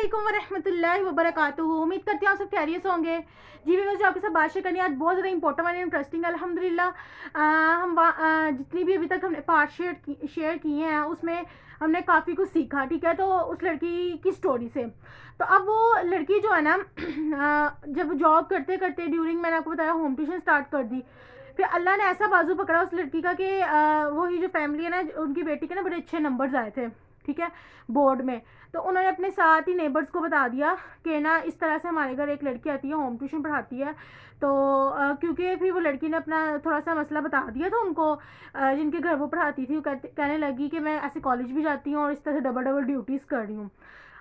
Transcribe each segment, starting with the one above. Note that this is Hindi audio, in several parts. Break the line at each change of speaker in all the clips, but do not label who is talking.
अस्सलामुअलैकुम वरहमतुल्लाहि वबरकातुहू। उम्मीद करती हूँ आप सब खैरियत से होंगे। जी मैं जो आपके साथ बात शेयर करनी है आज बहुत ज़्यादा इंपॉर्टेंट और इंटरेस्टिंग है अल्हम्दुलिल्लाह। जितनी भी अभी तक हमने पार्ट शेयर किए हैं उसमें हमने काफ़ी कुछ सीखा, ठीक है। तो उस लड़की की स्टोरी से, तो अब वो लड़की जो है ना जब जॉब करते करते ड्यूरिंग, मैंने आपको बताया, होम ट्यूशन स्टार्ट कर दी। फिर अल्लाह ने ऐसा बाजू पकड़ा उस लड़की का कि वही जो फैमिली है ना, उनकी बेटी के ना बड़े अच्छे नंबर्स आए थे, ठीक है, बोर्ड में। तो उन्होंने अपने साथ ही नेबर्स को बता दिया कि ना इस तरह से हमारे घर एक लड़की आती है, होम ट्यूशन पढ़ाती है। तो क्योंकि फिर वो लड़की ने अपना थोड़ा सा मसला बता दिया था उनको, जिनके घर वो पढ़ाती थी। वो कहने लगी कि मैं ऐसे कॉलेज भी जाती हूँ और इस तरह से डबल डबल ड्यूटीज़ कर रही हूँ।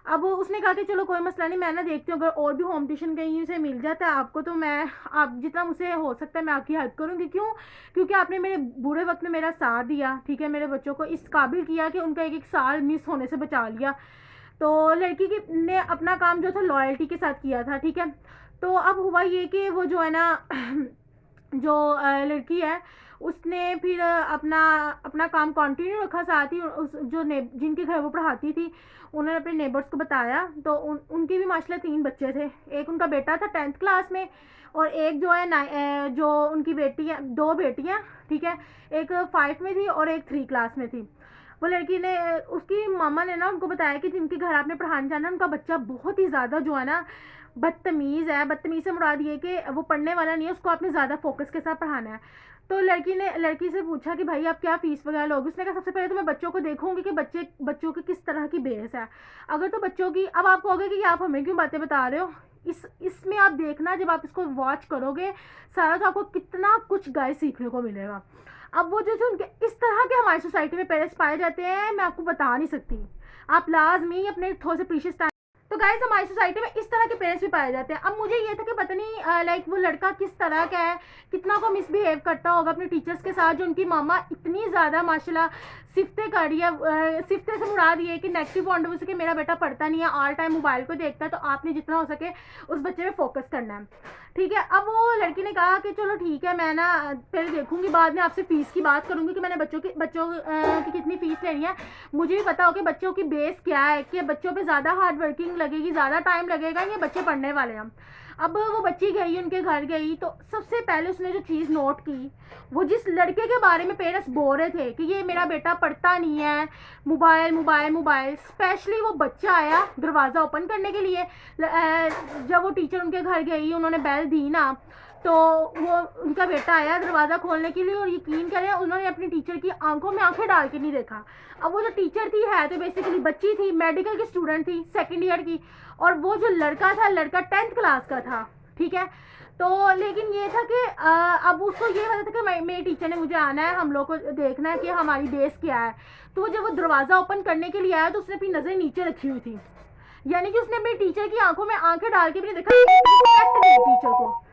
अब उसने कहा कि चलो कोई मसला नहीं, मैं ना देखती हूँ अगर और भी होम ट्यूशन कहीं से मिल जाता है आपको तो मैं, आप जितना मुझसे हो सकता है मैं आपकी हेल्प करूँगी। क्यों? क्योंकि आपने मेरे बुरे वक्त में मेरा साथ दिया, ठीक है, मेरे बच्चों को इस काबिल किया कि उनका एक एक साल मिस होने से बचा लिया। तो लड़की की ने अपना काम जो था लॉयल्टी के साथ किया था, ठीक है। तो अब हुआ ये कि वो जो है ना जो लड़की है उसने फिर अपना अपना काम कंटिन्यू रखा, साथ ही उस जो जिनके घर वो पढ़ाती थी उन्होंने अपने नेबर्स को बताया। तो उनके भी माशाल्लाह 3 बच्चे थे। एक उनका बेटा था 10th क्लास में, और एक जो है जो उनकी बेटी है, 2 बेटियां, ठीक है, एक 5 में थी और एक 3 क्लास में थी। वो लड़की ने, उसकी मामा ने ना उनको बताया कि जिनके घर आपने पढ़ाने जाना उनका बच्चा बहुत ही ज़्यादा जो है ना बदतमीज़ है। बदतमीज़ से मुराद ये कि वो पढ़ने वाला नहीं है, उसको आपने ज़्यादा फोकस के साथ पढ़ाना है। तो लड़की ने लड़की से पूछा कि भाई आप क्या फ़ीस वगैरह लोगे? उसने कहा सबसे पहले तो मैं बच्चों को देखूंगी कि बच्चों की किस तरह की बेस है। अगर तो बच्चों की, अब आप कहोगे कि आप हमें क्यों बातें बता रहे हो, इसमें आप देखना, जब आप इसको वॉच करोगे सारा, तो आपको कितना कुछ गाइस सीखने को मिलेगा। अब वो जो थे उनके इस तरह के हमारी सोसाइटी में पेरेंट्स पाए जाते हैं, मैं आपको बता नहीं सकती। आप लाजमी अपने थोड़े से प्रीशियस टाइम, तो गाइस हमारी सोसाइटी में इस तरह के पेरेंट्स भी पाए जाते हैं। अब मुझे ये था कि पता नहीं लाइक वो लड़का किस तरह का है, कितना को मिसबिहेव करता होगा अपने टीचर्स के साथ, जो उनकी मामा इतनी ज़्यादा माशाल्लाह सिफ्ते कर रही है। सिफ्ते से मुराद ये कि नेगेटिव पॉइंट ऑफ व्यू से कि मेरा बेटा पढ़ता नहीं है, ऑल टाइम मोबाइल को देखता है, तो आपने जितना हो सके उस बच्चे पे फोकस करना है, ठीक है। अब वो लड़की ने कहा कि चलो ठीक है, मैं ना पहले देखूंगी, बाद में आपसे फ़ीस की बात करूंगी कि मैंने बच्चों की कितनी फ़ीस लेनी है। मुझे भी पता हो कि बच्चों की बेस क्या है, कि बच्चों पे ज़्यादा हार्ड वर्किंग लगेगी, ज़्यादा टाइम लगेगा, ये बच्चे पढ़ने वाले हैं। अब वो बच्ची गई उनके घर गई, तो सबसे पहले उसने जो चीज़ नोट की, वो जिस लड़के के बारे में पेरेंट्स बोल रहे थे कि ये मेरा बेटा पढ़ता नहीं है, मोबाइल मोबाइल मोबाइल, स्पेशली वो बच्चा आया दरवाज़ा ओपन करने के लिए। जब वो टीचर उनके घर गई, उन्होंने बेल दी ना, तो वो उनका बेटा आया दरवाज़ा खोलने के लिए, और यकीन करें उन्होंने अपनी टीचर की आंखों में आंखें डाल के नहीं देखा। अब वो जो टीचर थी है तो बेसिकली बच्ची थी, मेडिकल की स्टूडेंट थी, 2nd ईयर की, और वो जो लड़का था, लड़का 10th क्लास का था, ठीक है। तो लेकिन ये था कि अब उसको ये पता था कि मेरी टीचर ने मुझे आना है, हम लोग को देखना है कि हमारी बेस क्या है। तो जब वो दरवाज़ा ओपन करने के लिए आया तो उसने अपनी नज़र नीचे रखी हुई थी, यानी कि उसने अपनी टीचर की आंखों में आंखें डाल के भी नहीं देखा, रिस्पेक्ट दी टीचर को।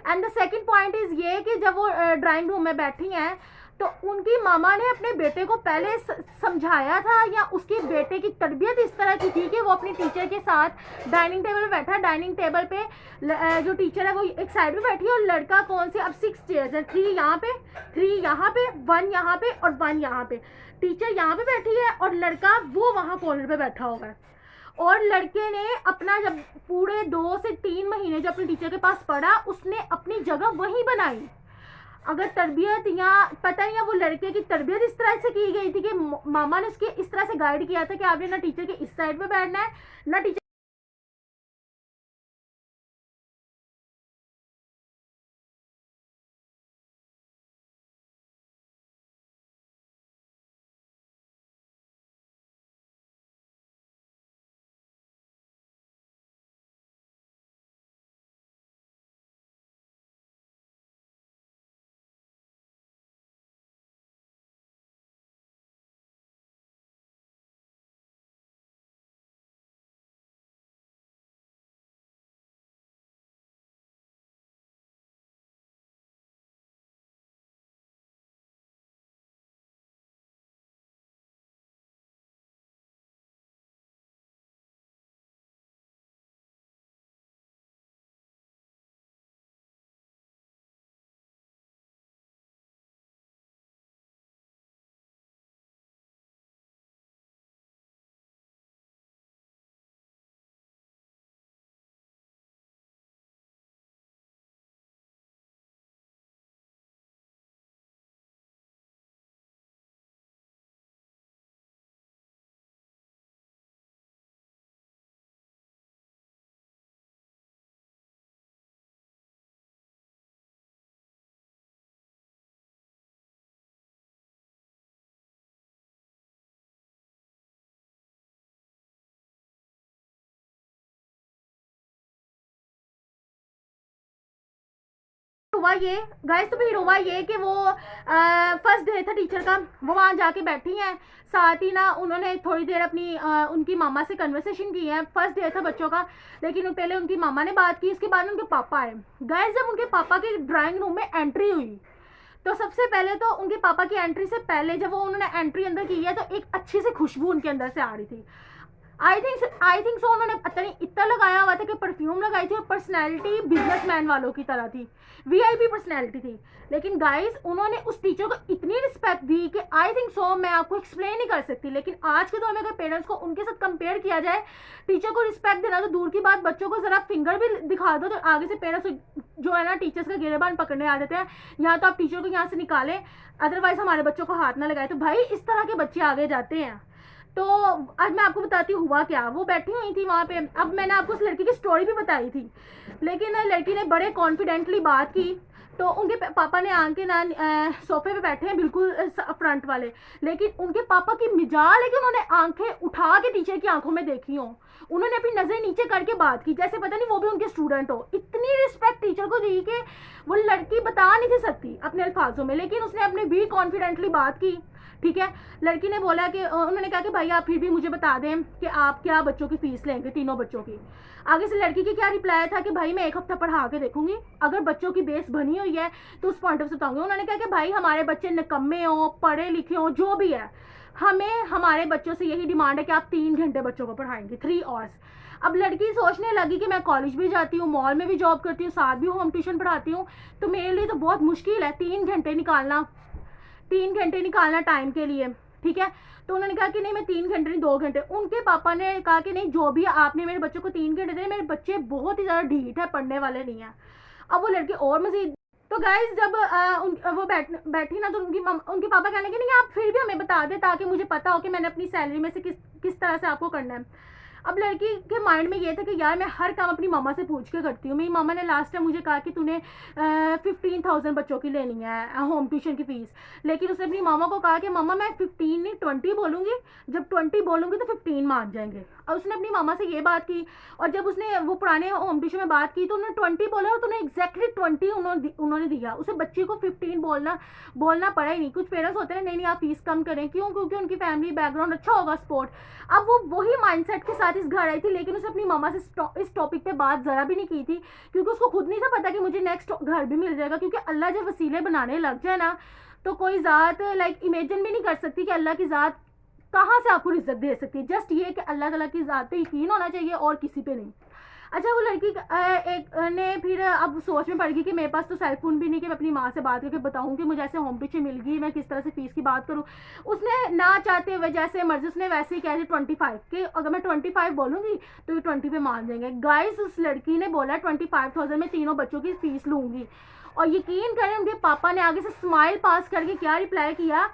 And the second point is ये कि जब वो ड्राइंग रूम में बैठी हैं, तो उनकी मामा ने अपने बेटे को पहले समझाया था, या उसके बेटे की तरबियत इस तरह की थी कि वो अपनी टीचर के साथ डाइनिंग टेबल पर बैठा, डाइनिंग टेबल पे जो टीचर है वो एक साइड में बैठी है, और लड़का कौन से, अब 6 चेयर्स हैं, 3 यहाँ पे, 3 यहाँ पे, 1 यहाँ पे और 1 यहाँ पे। टीचर यहाँ पे बैठी है और लड़का वो वहाँ कॉर्नर पे बैठा हुआ है। और लड़के ने अपना जब पूरे 2 से 3 महीने जो अपनी टीचर के पास पढ़ा, उसने अपनी जगह वहीं बनाई। अगर तरबियत, या पता नहीं है वो लड़के की तरबियत इस तरह से की गई थी कि मामा ने उसके इस तरह से गाइड किया था कि आपने ना टीचर के इस साइड पे बैठना है, ना टीचर हुआ ये गाइस, तो फिर हुआ ये कि वो फर्स्ट डे था टीचर का, वो वहाँ जाके बैठी हैं, साथ ही ना उन्होंने थोड़ी देर अपनी उनकी मामा से कन्वर्सेशन की है। फर्स्ट डे था बच्चों का, लेकिन पहले उनकी मामा ने बात की, उसके बाद उनके पापा आए। गाइस जब उनके पापा के ड्राइंग रूम में एंट्री हुई, तो सबसे पहले तो उनके पापा की एंट्री से पहले जब वो उन्होंने एंट्री अंदर की है, तो एक अच्छी सी खुशबू उनके अंदर से आ रही थी। आई थिंक सो उन्होंने पता नहीं इतना लगाया हुआ था कि परफ्यूम लगाई थी, और पर्सनैलिटी बिजनेसमैन वालों की तरह थी, वीआईपी पर्सनैलिटी थी। लेकिन गाइस उन्होंने उस टीचर को इतनी रिस्पेक्ट दी कि आई थिंक सो मैं आपको एक्सप्लेन नहीं कर सकती। लेकिन आज के दौर में अगर पेरेंट्स को उनके साथ कंपेयर किया जाए, टीचर को रिस्पेक्ट देना तो दूर की बात, बच्चों को जरा फिंगर भी दिखा दो तो आगे से पेरेंट्स जो है ना टीचर्स का गिरेबान पकड़ने आ जाते हैं। यहाँ तो आप टीचर को यहाँ से निकालें, अदरवाइज हमारे बच्चों को हाथ ना लगाए। तो भाई इस तरह के बच्चे आगे जाते हैं। तो आज मैं आपको बताती हूँ हुआ क्या। वो बैठी हुई थी वहाँ पे, अब मैंने आपको उस लड़की की स्टोरी भी बताई थी, लेकिन लड़की ने बड़े कॉन्फिडेंटली बात की। तो उनके पापा ने आके ना सोफे पे बैठे हैं बिल्कुल फ्रंट वाले, लेकिन उनके पापा की मिजाज है कि उन्होंने आंखें उठा के टीचर की आंखों में देखी हो, उन्होंने अपनी नजर नीचे करके बात की, जैसे पता नहीं वो भी उनके स्टूडेंट हो। इतनी रिस्पेक्ट टीचर को दी कि वो लड़की बता नहीं थी सकती अपने अल्फाजों में, लेकिन उसने अपने भी कॉन्फिडेंटली बात की। ठीक है, लड़की ने बोला कि उन्होंने कहा कि भाई आप फिर भी मुझे बता दें कि आप क्या बच्चों की फीस लेंगे, तीनों बच्चों की। आगे से लड़की की क्या रिप्लाई था कि भाई मैं एक हफ्ता पढ़ा के देखूंगी, अगर बच्चों की बेस बनी हुई है तो उस पॉइंट ऑफ से बताऊंगी। उन्होंने कहा कि भाई हमारे बच्चे निकम्मे हो, पढ़े लिखे हो, जो भी है, हमें हमारे बच्चों से यही डिमांड है कि आप 3 घंटे बच्चों को पढ़ाएंगे, 3 आवर्स। अब लड़की सोचने लगी कि मैं कॉलेज भी जाती हूँ, मॉल में भी जॉब करती हूँ, साथ भी होम ट्यूशन पढ़ाती हूँ, तो मेरे लिए तो बहुत मुश्किल है 3 घंटे निकालना, 3 घंटे निकालना टाइम के लिए। ठीक है, तो उन्होंने कहा कि नहीं मैं 3 घंटे नहीं 2 घंटे। उनके पापा ने कहा कि नहीं जो भी आपने मेरे बच्चों को 3 घंटे दे, मेरे बच्चे बहुत ही ज़्यादा ढीठ है, पढ़ने वाले नहीं है। अब वो लड़की और मजीद, तो गाइज जब वो बैठी ना, तो उनके पापा कहने के नहीं आप फिर भी हमें बता दें ताकि मुझे पता हो कि मैंने अपनी सैलरी में से किस तरह से आपको करना है। अब लड़की के माइंड में ये था कि यार मैं हर काम अपनी मामा से पूछ के करती हूँ। मेरी मामा ने लास्ट टाइम मुझे कहा कि तूने 15,000 बच्चों की लेनी है होम ट्यूशन की फ़ीस, लेकिन उसने अपनी मामा को कहा कि मामा मैं 15 नहीं 20 बोलूँगी, जब 20 बोलूँगी तो 15 मान जाएंगे। और उसने अपनी मामा से ये बात की, और जब उसने वो पुराने होम ट्यूशन में बात की तो उन्होंने 20 बोला, और तो उन्हें एग्जैक्टली 20 उन्होंने दिया। उसे बच्ची को 15 बोलना पड़ा ही नहीं। कुछ पेरेंट्स होते हैं नहीं आप फीस कम करें, क्यों? क्योंकि उनकी फैमिली बैकग्राउंड अच्छा होगा, सपोर्ट। अब वो वही माइंडसेट के साथ इस घर आई थी, लेकिन उसने अपनी मामा से इस टॉपिक पे बात ज़रा भी नहीं की थी, क्योंकि उसको खुद नहीं था पता कि मुझे नेक्स्ट घर भी मिल जाएगा। क्योंकि अल्लाह जब वसीले बनाने लग जाए ना, तो कोई ज़ात लाइक इमेजिन भी नहीं कर सकती कि अल्लाह की ज़ात कहाँ से आपको इज्जत दे सकती है। जस्ट ये कि अल्लाह ताला की ज़ात पे यकीन होना चाहिए और किसी पे नहीं। अच्छा, वो लड़की एक ने फिर अब सोच में पड़ गई कि मेरे पास तो सेल फोन भी नहीं कि मैं अपनी माँ से बात करके बताऊँ कि मुझे ऐसे होम ट्यूशन मिल गई, मैं किस तरह से फीस की बात करूँ। उसने ना चाहते हुए जैसे मर्जी उसने वैसे ही कह दी 25 कि अगर मैं 25 बोलूँगी तो ये 20 पे मान देंगे। गाइस उस लड़की ने बोला 25,000 में तीनों बच्चों की फीस लूँगी, और यकीन करें उनके पापा ने आगे से स्माइल पास करके क्या रिप्लाई किया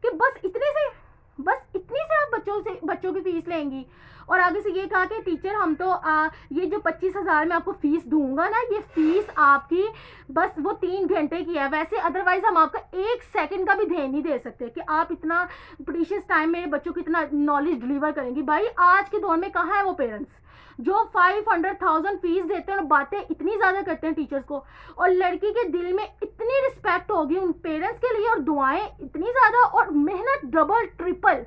कि बस इतनी से आप बच्चों की फीस लेंगी। और आगे से ये कहा कि टीचर हम तो ये जो 25,000 में आपको फीस दूंगा ना, ये फीस आपकी बस वो 3 घंटे की है, वैसे अदरवाइज हम आपका 1 सेकंड का भी ध्यान नहीं दे सकते कि आप इतना प्रीशियस टाइम मेरे बच्चों को इतना नॉलेज डिलीवर करेंगी। भाई आज के दौर में कहाँ है वो पेरेंट्स जो 500,000 फीस देते हैं और बातें इतनी ज़्यादा करते हैं टीचर्स को। और लड़की के दिल में इतनी रिस्पेक्ट होगी उन पेरेंट्स के लिए, और दुआएं इतनी ज़्यादा, और मेहनत डबल ट्रिपल।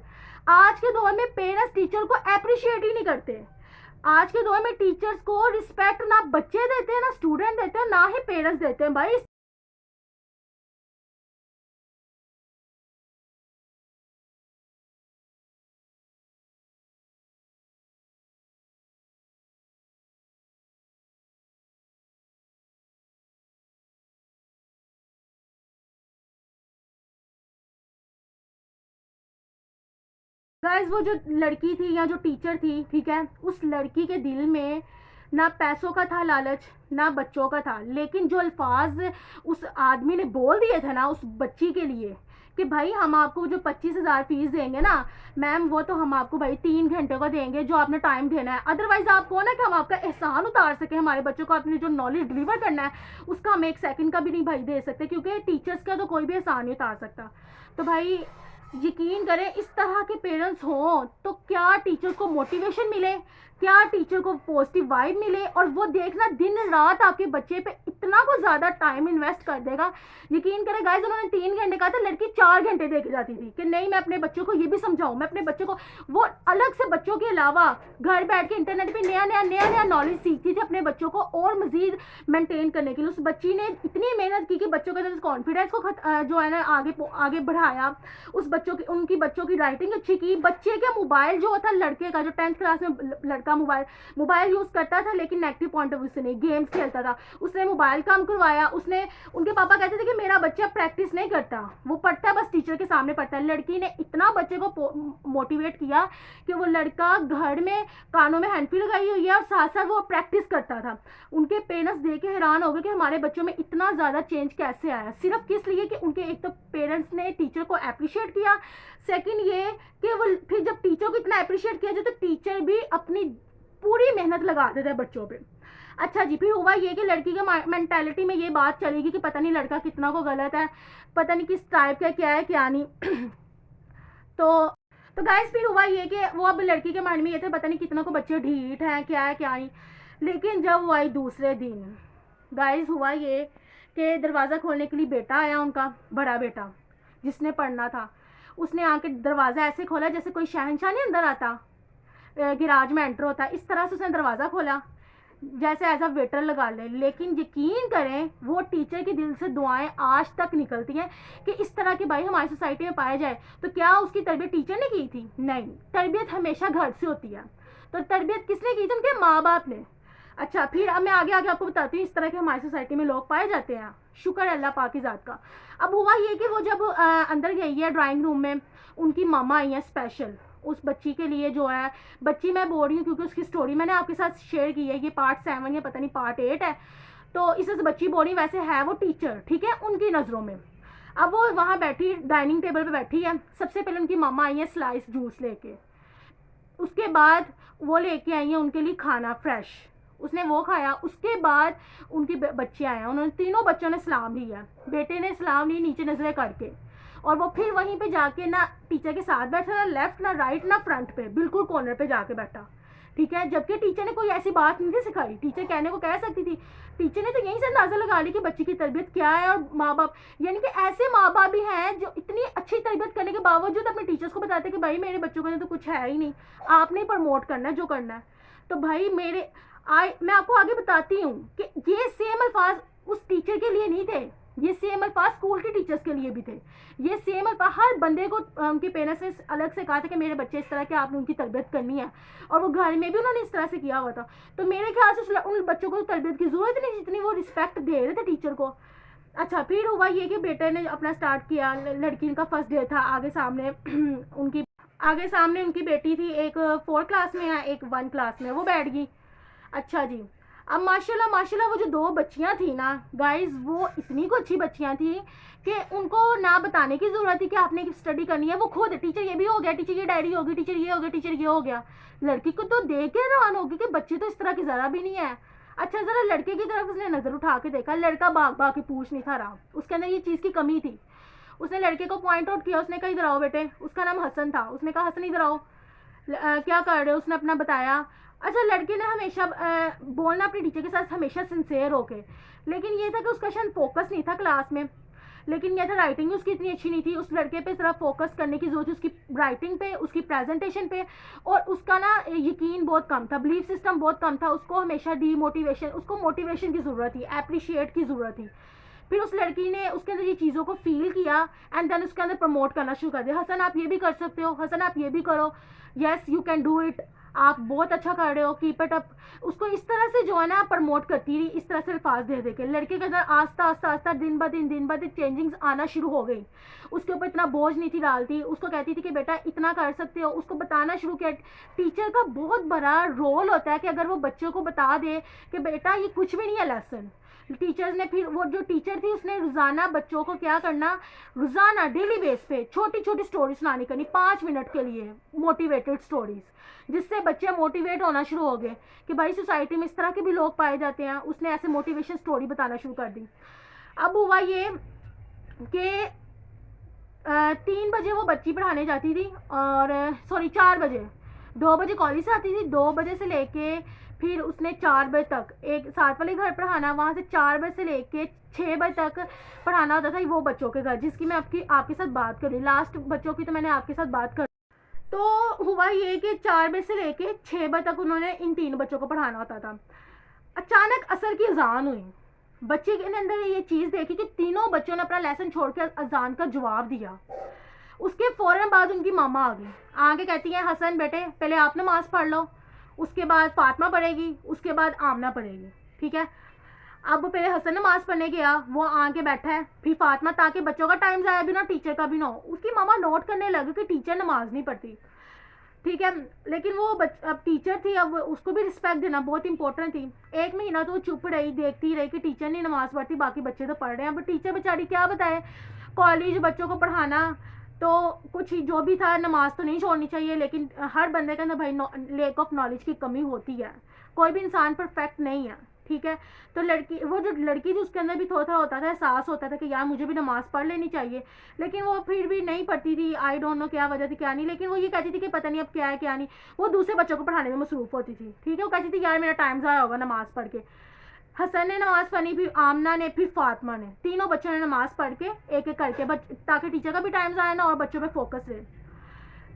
आज के दौर में पेरेंट्स टीचर को अप्रिशिएट ही नहीं करते। आज के दौर में टीचर्स को रिस्पेक्ट ना बच्चे देते हैं, ना स्टूडेंट देते हैं, ना ही पेरेंट्स देते हैं। भाई गाइस वो जो लड़की थी या जो टीचर थी, ठीक है, उस लड़की के दिल में ना पैसों का था लालच, ना बच्चों का था, लेकिन जो अल्फाज उस आदमी ने बोल दिए थे ना उस बच्ची के लिए कि भाई हम आपको जो 25,000 फीस देंगे ना मैम, वो तो हम आपको भाई 3 घंटे का देंगे जो आपने टाइम देना है, अदरवाइज आपको ना कि हम आपका एहसान उतार सके, हमारे बच्चों को आपने जो नॉलेज डिलीवर करना है उसका हम 1 सेकंड का भी नहीं भाई दे सकते, क्योंकि टीचर्स का तो कोई भी एहसान नहीं उतार सकता। तो भाई यकीन करें इस तरह के पेरेंट्स हों तो क्या टीचर्स को मोटिवेशन मिले, क्या टीचर को पॉजिटिव वाइब मिले, और वो देखना दिन रात आपके बच्चे पे इतना को ज़्यादा टाइम इन्वेस्ट कर देगा। यकीन करें गाइस, उन्होंने 3 घंटे कहा था, लड़की 4 घंटे दे के जाती थी कि नहीं मैं अपने बच्चों को ये भी समझाऊं, मैं अपने बच्चों को, वो अलग से बच्चों के अलावा घर बैठ के इंटरनेट पे नया नया नॉलेज सीखती थी अपने बच्चों को और मजीद मेंटेन करने के लिए। उस बच्ची ने इतनी मेहनत की कि बच्चों के अंदर कॉन्फिडेंस को जो है ना आगे बढ़ाया, उस बच्चों की उनकी बच्चों की राइटिंग अच्छी की। बच्चे के मोबाइल जो था लड़के का, जो 10th क्लास में लड़का मोबाइल यूज़ करता था लेकिन नेगेटिव पॉइंट ऑफ व्यू से नहीं, गेम्स खेलता था, उसने मोबाइल कम करवाया। उसने, उनके पापा कहते थे कि मेरा बच्चा प्रैक्टिस नहीं करता, वो पढ़ता है बस टीचर के सामने पढ़ता है। लड़की ने इतना बच्चे को मोटिवेट किया कि वो लड़का घर में कानों में हैंडफ्री लगाई हुई है और साथ साथ वो प्रैक्टिस करता था। उनके पेरेंट्स देख के हैरान हो गए कि हमारे बच्चों में इतना ज़्यादा चेंज कैसे आया, सिर्फ किस लिए कि उनके एक तो पेरेंट्स ने टीचर को अप्रिशिएट किया, सेकंड ये कि वो फिर जब टीचर को इतना अप्रिशिएट किया जाए तो टीचर भी अपनी पूरी मेहनत लगा देता है बच्चों पे। अच्छा जी, फिर हुआ ये कि लड़की के मेंटालिटी में ये बात चलेगी कि पता नहीं लड़का कितना को गलत है, पता नहीं किस टाइप का क्या है क्या नहीं। तो गाइस फिर हुआ ये कि वो अब लड़की के माइंड में ये थे पता नहीं कितना को बच्चे ढीठ हैं क्या है क्या नहीं। लेकिन जब वो आई दूसरे दिन, गाइस हुआ ये कि दरवाज़ा खोलने के लिए बेटा आया, उनका बड़ा बेटा जिसने पढ़ना था, उसने आके दरवाज़ा ऐसे खोला जैसे कोई शहंशाह नहीं अंदर आता, गिराज में एंटर होता है, इस तरह से उसने दरवाज़ा खोला जैसे एज अ वेटर लगा ले। लेकिन यकीन करें वो टीचर के दिल से दुआएं आज तक निकलती हैं कि इस तरह के भाई हमारी सोसाइटी में पाया जाए। तो क्या उसकी तरबियत टीचर ने की थी? नहीं, तरबियत हमेशा घर से होती है। तो तरबियत किसने की थी? उनके माँ बाप ने। अच्छा, फिर अब मैं आगे आगे आपको बताती हूँ इस तरह के हमारी सोसाइटी में लोग पाए जाते हैं, शुक्र है अल्लाह पाक की ज़ात का। अब हुआ ये कि वो जब अंदर गई है ड्राइंग रूम में, उनकी मामा आई हैं स्पेशल उस बच्ची के लिए, जो है बच्ची मैं बोल रही हूँ क्योंकि उसकी स्टोरी मैंने आपके साथ शेयर की है, ये पार्ट 7 या पता नहीं पार्ट 8 है, तो इससे बच्ची बोल रही, वैसे है वो टीचर, ठीक है, उनकी नज़रों में। अब वो वहाँ बैठी डाइनिंग टेबल पे बैठी है, सबसे पहले उनकी मामा आई है स्लाइस जूस लेके, उसके बाद वो लेके आई हैं उनके लिए खाना फ्रेश, उसने वो खाया। उसके बाद उनके बच्चे आए हैं, उन्होंने तीनों बच्चों ने सलाम लिया, बेटे ने सलाम ली नीचे नजरें करके, और वो फिर वहीं पे जाके ना टीचर के साथ बैठा, ना लेफ्ट ना राइट ना फ्रंट पे, बिल्कुल कॉर्नर पे जाके बैठा, ठीक है। जबकि टीचर ने कोई ऐसी बात नहीं थी सिखाई, टीचर कहने को कह सकती थी, टीचर ने तो यहीं से अंदाजा लगा ली कि बच्ची की तरबियत क्या है। और माँ बाप, यानी कि ऐसे माँ बाप भी हैं जो इतनी अच्छी तरबियत करने के बावजूद अपने टीचर्स को बताते कि भाई मेरे बच्चों के अंदर तो कुछ है ही नहीं, आपने प्रमोट करना है जो करना है। तो भाई मैं आपको आगे बताती हूँ कि ये सेम अल्फाज उस टीचर के लिए नहीं थे, ये सेम अल्फाज स्कूल के टीचर्स के लिए भी थे। ये सेम अल्फाज हर बंदे को उनके पेरेंट्स ने अलग से कहा था कि मेरे बच्चे इस तरह के, आपने उनकी तरबियत करनी है, और वो घर में भी उन्होंने इस तरह से किया हुआ था। तो मेरे ख्याल से उन बच्चों को तरबियत की ज़रूरत नहीं जितनी वो रिस्पेक्ट दे रहे थे टीचर को। अच्छा, फिर हुआ ये कि बेटे ने अपना स्टार्ट किया, लड़की का फर्स्ट डे था, आगे सामने उनकी बेटी थी, एक 4 क्लास में है, एक 1 क्लास में, वो बैठ गई। अच्छा जी, अब माशाल्लाह वो जो 2 बच्चियां थी ना गाइज, वो इतनी को अच्छी बच्चियां थी कि उनको ना बताने की ज़रूरत थी कि आपने स्टडी करनी है, वो खुद टीचर ये भी हो गया, टीचर ये डायरी होगी, टीचर ये हो गया, टीचर ये हो गया। लड़की को तो देख के हैरान होगी कि बच्चे तो इस तरह की ज़रा भी नहीं है। अच्छा, ज़रा लड़के की तरफ उसने नज़र उठा के देखा, लड़का भाग भाग के पूछ नहीं था रहा, उसके अंदर ये चीज़ की कमी थी। उसने लड़के को पॉइंट आउट किया, उसने कहा इधर आओ बेटे, उसका नाम हसन था, उसने कहा हसन इधर आओ, क्या कर रहे हो, उसने अपना बताया। अच्छा, लड़के ने हमेशा बोलना अपनी टीचर के साथ हमेशा सिंसेयर होके, लेकिन ये था कि उसका शायद फोकस नहीं था क्लास में, लेकिन यह था राइटिंग उसकी इतनी अच्छी नहीं थी, उस लड़के पे सिर्फ फोकस करने की जरूरत थी, उसकी राइटिंग पे, उसकी प्रेजेंटेशन पे, और उसका ना यकीन बहुत कम था, बिलीफ सिस्टम बहुत कम था, उसको हमेशा उसको मोटिवेशन की ज़रूरत थी, अप्रिशिएट की ज़रूरत थी। फिर उस लड़की ने उसके अंदर ये चीज़ों को फील किया एंड देन उसके अंदर प्रमोट करना शुरू कर दिया, हसन आप ये भी कर सकते हो, हसन आप ये भी करो, yes you can do it, आप बहुत अच्छा कर रहे हो, कीप इट अप। उसको इस तरह से जो है ना प्रमोट करती रही, इस तरह से अल्फाज दे दे के लड़के के अंदर आस्ता आस्ता दिन ब दिन चेंजिंग्स आना शुरू हो गई। उसके ऊपर इतना बोझ नहीं थी डालती, उसको कहती थी कि बेटा इतना कर सकते हो, उसको बताना शुरू किया। टीचर का बहुत बड़ा रोल होता है कि अगर वो बच्चों को बता दे कि बेटा ये कुछ भी नहीं है लेसन। टीचर्स ने, फिर वो जो टीचर थी उसने रोज़ाना बच्चों को क्या करना, रोज़ाना डेली बेस पे छोटी छोटी स्टोरी सुनानी करनी 5 मिनट के लिए, मोटिवेटेड स्टोरीज, जिससे बच्चे मोटिवेट होना शुरू हो गए कि भाई सोसाइटी में इस तरह के भी लोग पाए जाते हैं। उसने ऐसे मोटिवेशन स्टोरी बताना शुरू कर दी। अब हुआ ये कि 3 बजे वो बच्ची पढ़ाने जाती थी, और सॉरी 4 बजे 2 बजे कॉलेज से आती थी, 2 बजे से लेके फिर उसने 4 बजे तक एक साथ वाले घर पढ़ाना, वहाँ से 4 बजे से लेके 6 बजे तक पढ़ाना होता था वो बच्चों के घर, जिसकी मैं आपके साथ बात कर रही। लास्ट बच्चों की तो मैंने आपके साथ बात कर। तो हुआ ये कि 4 बजे से लेके 6 बजे तक उन्होंने इन 3 बच्चों को पढ़ाना होता था। अचानक असर की अजान हुई, बच्चे के अंदर ये चीज़ देखी कि तीनों बच्चों ने अपना लेसन छोड़ के अजान का जवाब दिया। उसके फ़ौरन बाद उनकी मामा आ गई, आके कहती हैं हसन बेटे पहले आप नमाज़ पढ़ लो, उसके बाद फातिमा पढ़ेगी, उसके बाद आमना पढ़ेगी, ठीक है। अब पहले हसन नमाज़ पढ़ने गया, वो आके बैठा है, फिर फातिमा, ताकि बच्चों का टाइम ज़ाया भी ना टीचर का भी ना हो। उसकी मामा नोट करने लगी कि टीचर नमाज नहीं पढ़ती, ठीक है, लेकिन वो अब टीचर थी, अब उसको भी रिस्पेक्ट देना बहुत इंपॉर्टेंट थी। 1 महीना तो वो चुप रही, देखती रही कि टीचर नहीं नमाज़ पढ़ती, बाकी बच्चे तो पढ़ रहे हैं। अब टीचर बेचारी क्या बताए, कॉलेज बच्चों को पढ़ाना, तो कुछ जो भी था, नमाज तो नहीं छोड़नी चाहिए, लेकिन हर बंदे के अंदर भाई लेक ऑफ नॉलेज की कमी होती है, कोई भी इंसान परफेक्ट नहीं है, ठीक है। तो वो जो लड़की थी उसके अंदर भी थोड़ा थोड़ा होता था, एहसास होता था कि यार मुझे भी नमाज़ पढ़ लेनी चाहिए, लेकिन वो फिर भी नहीं पढ़ती थी। आई डोंट नो क्या वजह थी क्या नहीं, लेकिन वो ये कहती थी कि पता नहीं अब क्या है क्या नहीं। वो दूसरे बच्चों को पढ़ाने में मसरूफ़ होती थी, ठीक है। वो कहती थी यार मेरा टाइम ज़ाया होगा नमाज़ पढ़ के। हसन ने नमाज़ पढ़ी, फिर आमना ने, फिर फातिमा ने, तीनों बच्चों ने नमाज़ पढ़ के एक एक करके ताकि टीचर का भी टाइम ज़ाया ना और बच्चों पे फोकस रहे।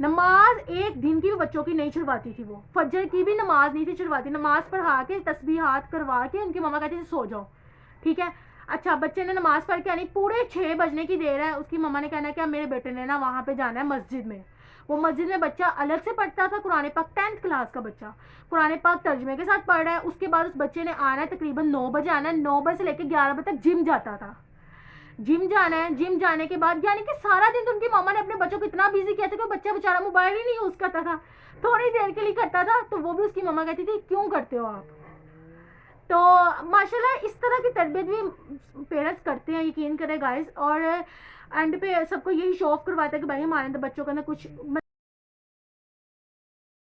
नमाज एक दिन की भी बच्चों की नहीं छुड़वाती थी, वो फजर की भी नमाज नहीं थी छुड़वाती। नमाज पढ़ा के तस्बीहात करवा के उनकी मम्मा कहती थी सो जाओ, ठीक है। अच्छा, बच्चे ने नमाज पढ़ के आनी, पूरे 6 बजने की देर है, उसकी मम्मा ने कहना कि मेरे बेटे ने ना वहाँ पे जाना है मस्जिद में। वो मस्जिद में बच्चा अलग से पढ़ता था कुरान पाक, 10th क्लास का बच्चा कुरान पाक तर्जमे के साथ पढ़ रहा है। उसके बाद उस बच्चे ने आना है तकरीबन 9 बजे आना है, 9 बजे से लेकर 11 बजे तक जिम जाता था। जिम जाना है, जिम जाने के बाद यानी कि सारा दिन तो उनकी मामा ने अपने बच्चों को इतना बिजी किया था कि बच्चा बेचारा मोबाइल ही नहीं यूज़ करता था, थोड़ी देर के लिए करता था, तो वो भी उसकी मम्मा कहती थी क्यों करते हो आप। तो माशाल्लाह इस तरह की तरबियत भी पेरेंट्स करते हैं, यकीन करें गाइस। और एंड पे सबको यही शो ऑफ करवाता है कि भाई हमारे अंदर बच्चों के अंदर कुछ